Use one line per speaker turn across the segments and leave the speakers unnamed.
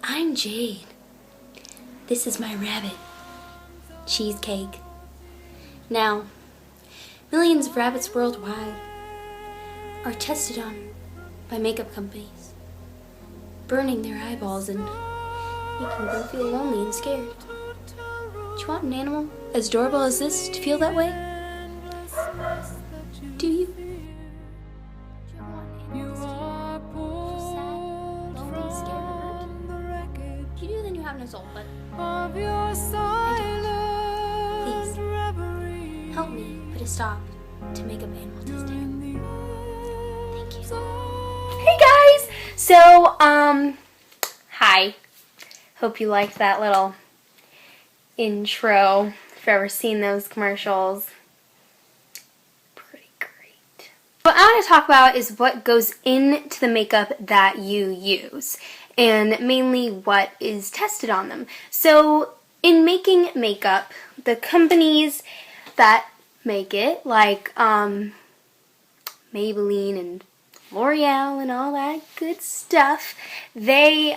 I'm Jade. This is my rabbit, Cheesecake. Now, millions of rabbits worldwide are tested on by makeup companies, burning their eyeballs and making them feel lonely and scared. Do you want an animal as adorable as this to feel that way? Do you? Do you want animals to feel sad, lonely, scared, or hurt? If you do, then you have no soul, but I don't. Please, help me put a stop to makeup animal testing. Thank you.
Hey guys! So, hi. Hope you liked that little intro. If you've ever seen those commercials. Pretty great. What I want to talk about is what goes into the makeup that you use, and mainly what is tested on them. So, in making makeup, the companies that make it, like Maybelline and L'Oreal and all that good stuff, they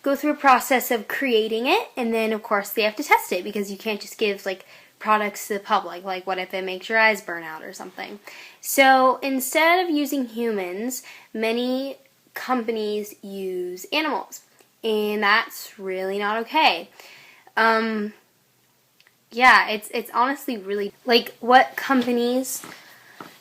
go through a process of creating it, and then of course they have to test it, because you can't just give like products to the public. Like, what if it makes your eyes burn out or something? So instead of using humans, many companies use animals, and that's really not okay. Yeah, it's honestly really, like, what companies,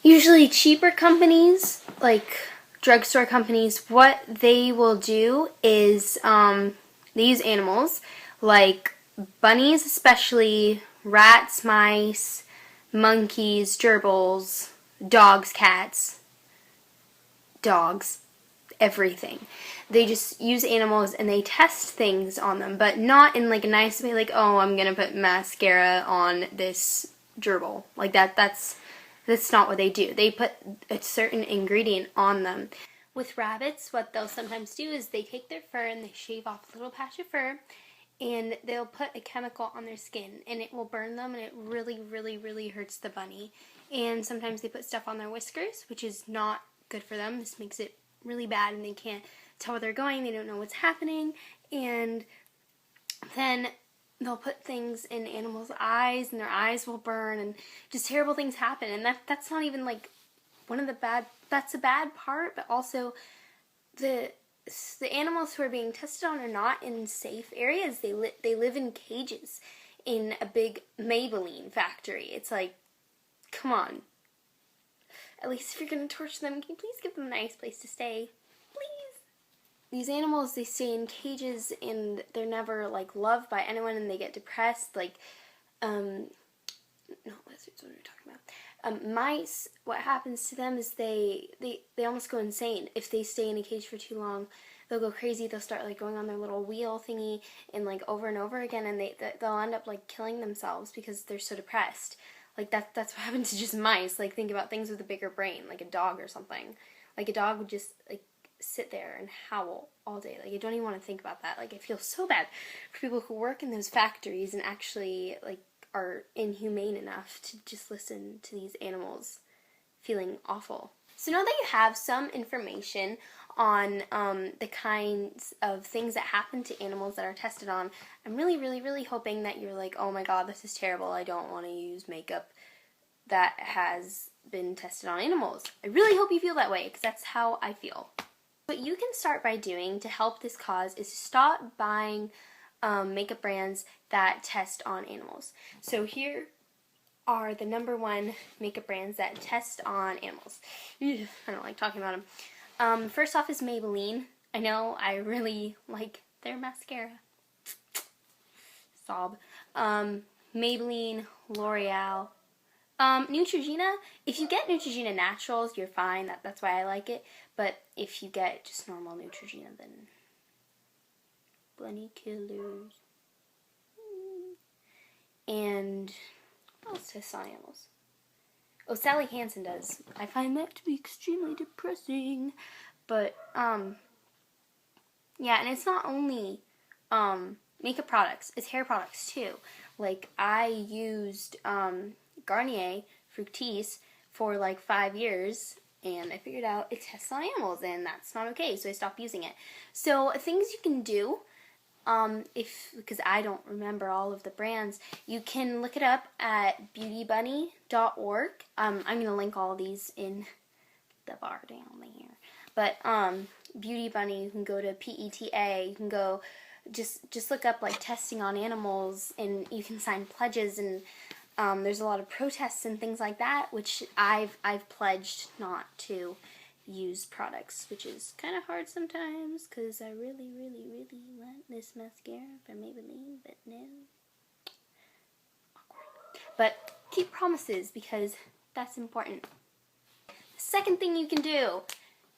usually cheaper companies, like drugstore companies, what they will do is they use animals, like bunnies especially, rats, mice, monkeys, gerbils, dogs, cats, everything. They just use animals and they test things on them, but not in like a nice way, like, oh, I'm gonna put mascara on this gerbil. Like that's not what they do. They put a certain ingredient on them. With rabbits, what they'll sometimes do is they take their fur and they shave off a little patch of fur, and they'll put a chemical on their skin, and it will burn them, and it really, really, really hurts the bunny. And sometimes they put stuff on their whiskers, which is not good for them. This makes it really bad, and they can't tell where they're going. They don't know what's happening, and then they'll put things in animals' eyes, and their eyes will burn, and just terrible things happen. And that's not even like one of the bad. That's a bad part, but also the animals who are being tested on are not in safe areas. They live in cages in a big Maybelline factory. It's like, come on. At least if you're going to torture them, can you please give them a nice place to stay? Please. These animals, they stay in cages, and they're never, like, loved by anyone, and they get depressed. Like, no, lizards, what are we talking about? Mice, what happens to them is they almost go insane. If they stay in a cage for too long, they'll go crazy. They'll start, like, going on their little wheel thingy, and, like, over and over again, and they'll end up, like, killing themselves because they're so depressed. Like, that's what happened to just mice. Like, think about things with a bigger brain, like a dog or something. Like, a dog would just, like, sit there and howl all day. Like, I don't even want to think about that. Like, I feel so bad for people who work in those factories and actually, like, are inhumane enough to just listen to these animals feeling awful. So now that you have some information on the kinds of things that happen to animals that are tested on, I'm really, really, really hoping that you're like, oh my god, this is terrible. I don't want to use makeup that has been tested on animals. I really hope you feel that way, because that's how I feel. What you can start by doing to help this cause is to stop buying makeup brands that test on animals. So here are the #1 makeup brands that test on animals. I don't like talking about them. First off is Maybelline. I know, I really like their mascara. Sob. Maybelline, L'Oreal. Neutrogena, if you get Neutrogena Naturals, you're fine. That's why I like it. But if you get just normal Neutrogena, then bunny killers. And what else tests on animals? Oh, Sally Hansen does. I find that to be extremely depressing. But, yeah, and it's not only makeup products, it's hair products too. Like, I used Garnier Fructis for like 5 years, and I figured out it tests on animals, and that's not okay, so I stopped using it. So things you can do, because I don't remember all of the brands, you can look it up at beautybunny.org. I'm going to link all these in the bar down there. But Beauty Bunny, you can go to PETA, you can go just look up like testing on animals, and you can sign pledges, and there's a lot of protests and things like that, which I've pledged not to use products, which is kind of hard sometimes because I really want this mascara from Maybelline, but no. Awkward. But keep promises, because that's important. The second thing you can do,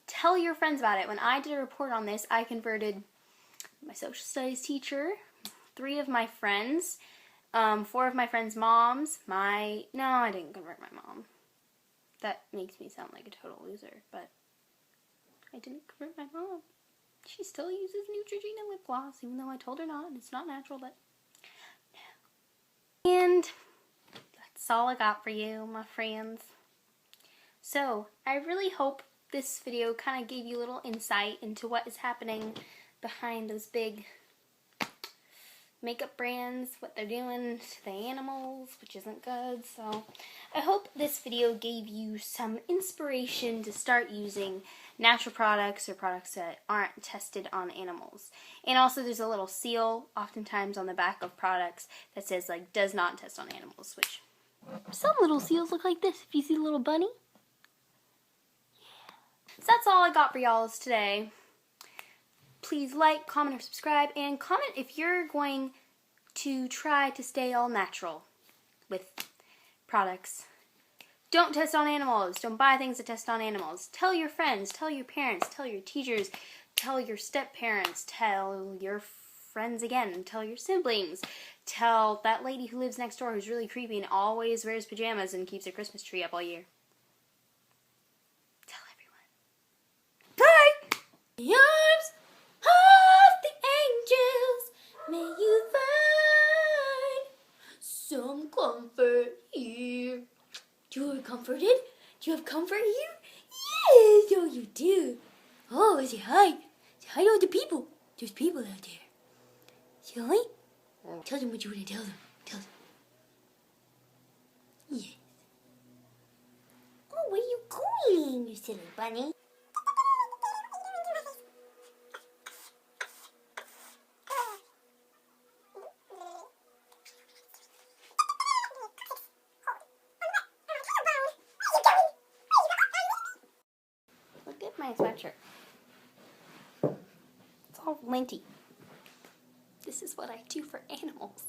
tell your friends about it. When I did a report on this, I converted my social studies teacher, 3 of my friends, 4 of my friends' moms, no, I didn't convert my mom. That makes me sound like a total loser, but I didn't convert my mom. She still uses Neutrogena lip gloss, even though I told her not, and it's not natural, but no. And that's all I got for you, my friends. So, I really hope this video kind of gave you a little insight into what is happening behind those big makeup brands, what they're doing to the animals, which isn't good. So I hope this video gave you some inspiration to start using natural products or products that aren't tested on animals. And also there's a little seal oftentimes on the back of products that says like does not test on animals, which some little seals look like this if you see the little bunny. Yeah. So that's all I got for y'all today. Please like, comment, or subscribe, and comment if you're going to try to stay all natural with products. Don't test on animals. Don't buy things that test on animals. Tell your friends, tell your parents, tell your teachers, tell your step-parents, tell your friends again, tell your siblings, tell that lady who lives next door who's really creepy and always wears pajamas and keeps a Christmas tree up all year. Tell everyone. Bye!
The arms of the angels, may you find some comfort here. You're comforted? Do you have comfort here? Yes, oh you do. Oh, say hi. Say hi to all the people. There's people out there. Say hi. Tell them what you want to tell them. Tell them. Yes. Oh, where are you going, you silly bunny?
Look at my sweatshirt. It's all linty. This is what I do for animals.